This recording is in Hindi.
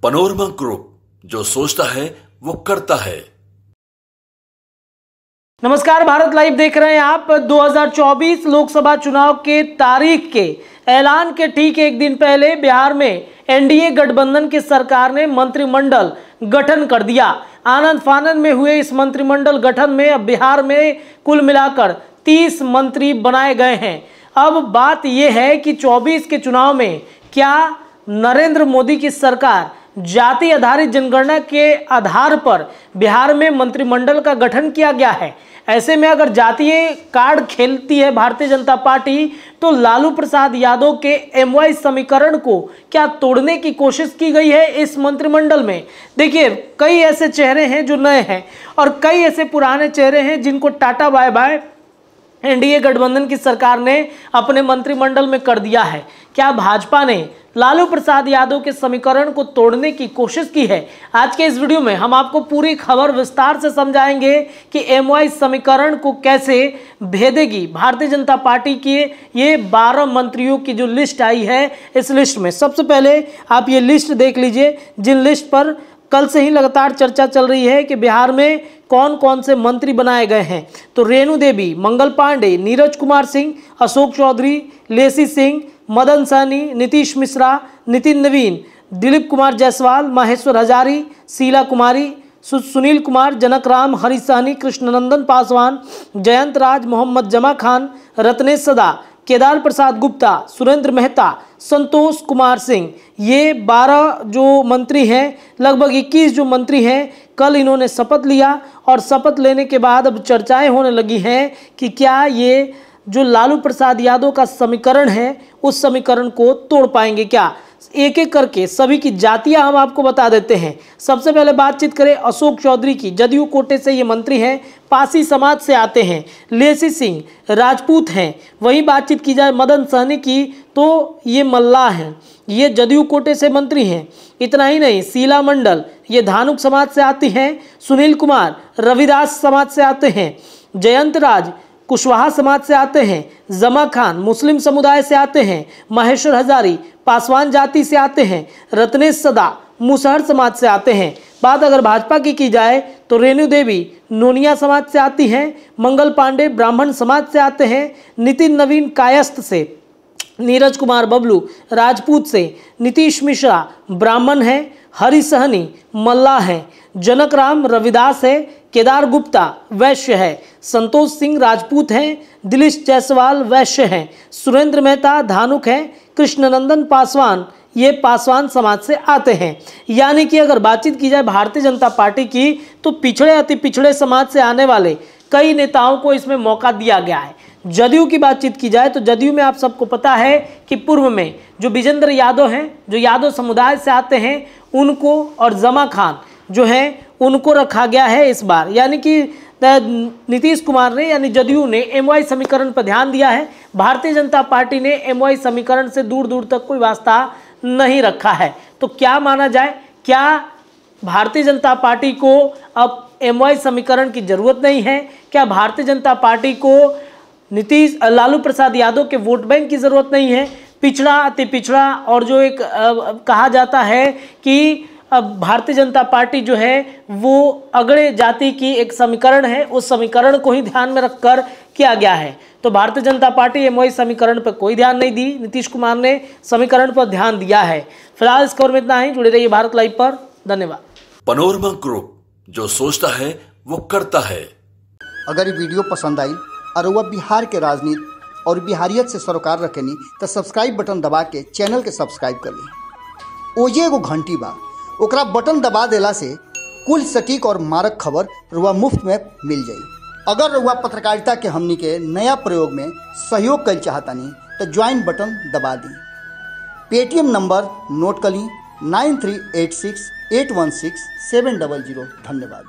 पनोरमा ग्रुप, जो सोचता है वो करता है। नमस्कार, भारत लाइव देख रहे हैं आप। 2024 लोकसभा चुनाव के तारीख के ऐलान के ठीक एक दिन पहले बिहार में एनडीए गठबंधन की सरकार ने मंत्रिमंडल गठन कर दिया। आनंद फानंद में हुए इस मंत्रिमंडल गठन में अब बिहार में कुल मिलाकर 30 मंत्री बनाए गए हैं। अब बात यह है कि 24 के चुनाव में क्या नरेंद्र मोदी की सरकार जाति आधारित जनगणना के आधार पर बिहार में मंत्रिमंडल का गठन किया गया है। ऐसे में अगर जातीय कार्ड खेलती है भारतीय जनता पार्टी, तो लालू प्रसाद यादव के एमवाई समीकरण को क्या तोड़ने की कोशिश की गई है इस मंत्रिमंडल में। देखिए, कई ऐसे चेहरे हैं जो नए हैं और कई ऐसे पुराने चेहरे हैं जिनको टाटा बाय बाय एनडीए गठबंधन की सरकार ने अपने मंत्रिमंडल में कर दिया है। क्या भाजपा ने लालू प्रसाद यादव के समीकरण को तोड़ने की कोशिश की है? आज के इस वीडियो में हम आपको पूरी खबर विस्तार से समझाएंगे कि एमवाई समीकरण को कैसे भेदेगी भारतीय जनता पार्टी की ये 12 मंत्रियों की जो लिस्ट आई है। इस लिस्ट में सबसे पहले आप ये लिस्ट देख लीजिए, जिन लिस्ट पर कल से ही लगातार चर्चा चल रही है कि बिहार में कौन कौन से मंत्री बनाए गए हैं। तो रेणु देवी, मंगल पांडे, नीरज कुमार सिंह, अशोक चौधरी, लेसी सिंह, मदन सहनी, नीतीश मिश्रा, नितिन नवीन, दिलीप कुमार जायसवाल, महेश्वर हजारी, शीला कुमारी, सुनील कुमार, जनक राम, हरी सहनी, कृष्णनंदन पासवान, जयंत राज, मोहम्मद जमा खान, रत्नेश सदा, केदार प्रसाद गुप्ता, सुरेंद्र मेहता, संतोष कुमार सिंह, ये 12 जो मंत्री हैं, लगभग 21 जो मंत्री हैं, कल इन्होंने शपथ लिया और शपथ लेने के बाद अब चर्चाएं होने लगी हैं कि क्या ये जो लालू प्रसाद यादव का समीकरण है उस समीकरण को तोड़ पाएंगे क्या। एक एक करके सभी की जातियां हम आपको बता देते हैं। सबसे पहले बातचीत करें अशोक चौधरी की। जदयू कोटे से ये मंत्री हैं, पासी समाज से आते हैं। लेसी सिंह राजपूत हैं। वहीं बातचीत की जाए मदन सहनी की, तो ये मल्लाह हैं, ये जदयू कोटे से मंत्री हैं। इतना ही नहीं, शीला मंडल ये धानुक समाज से आती हैं। सुनील कुमार रविदास समाज से आते हैं। जयंत राज कुशवाहा समाज से आते हैं। जमा खान मुस्लिम समुदाय से आते हैं। महेश्वर हजारी पासवान जाति से आते हैं। रत्नेश सदा मुसहर समाज से आते हैं। बात अगर भाजपा की जाए तो रेणु देवी नोनिया समाज से आती हैं। मंगल पांडे ब्राह्मण समाज से आते हैं। नितिन नवीन कायस्थ से, नीरज कुमार बबलू राजपूत से, नीतीश मिश्रा ब्राह्मण है, हरी सहनी मल्लाह है, जनक राम रविदास है, केदार गुप्ता वैश्य है, संतोष सिंह राजपूत हैं, दिलीश जायसवाल वैश्य हैं, सुरेंद्र मेहता धानुक हैं, कृष्णनंदन पासवान ये पासवान समाज से आते हैं। यानी कि अगर बातचीत की जाए भारतीय जनता पार्टी की, तो पिछड़े अति पिछड़े समाज से आने वाले कई नेताओं को इसमें मौका दिया गया है। जदयू की बातचीत की जाए तो जदयू में आप सबको पता है कि पूर्व में जो विजेंद्र यादव हैं, जो यादव समुदाय से आते हैं, उनको और जमा खान जो हैं उनको रखा गया है इस बार। यानी कि नीतीश कुमार ने यानी जदयू ने एमवाई समीकरण पर ध्यान दिया है। भारतीय जनता पार्टी ने एमवाई समीकरण से दूर दूर तक कोई वास्ता नहीं रखा है। तो क्या माना जाए, क्या भारतीय जनता पार्टी को अब एमवाई समीकरण की जरूरत नहीं है? क्या भारतीय जनता पार्टी को लालू प्रसाद यादव के वोट बैंक की जरूरत नहीं है? पिछड़ा अति पिछड़ा और जो एक कहा जाता है कि अब भारतीय जनता पार्टी जो है वो अगड़े जाति की एक समीकरण है, उस समीकरण को ही ध्यान में रखकर किया गया है। तो भारतीय जनता पार्टी एमवाई समीकरण पर कोई ध्यान नहीं दी, नीतीश कुमार ने समीकरण पर ध्यान दिया है। फिलहाल इस खबर में इतना ही। जुड़े रहिए भारत लाइव पर। धन्यवाद। पनोरमा ग्रुप, जो सोचता है वो करता है। अगर ये वीडियो पसंद आई और वह बिहार के राजनीति और बिहारियत से सरोकार रखेनी तो सब्सक्राइब बटन दबा के चैनल के सब्सक्राइब कर ली। ओजे एगो घंटी बा, ओकरा बटन दबा देला से कुल सटीक और मारक खबर रुआ मुफ्त में मिल जाई। अगर रुआ पत्रकारिता के हमनी के नया प्रयोग में सहयोग कर चाहतानी तो ज्वाइन बटन दबा दी। पेटीएम नंबर नोट कर ली 9386816700। धन्यवाद।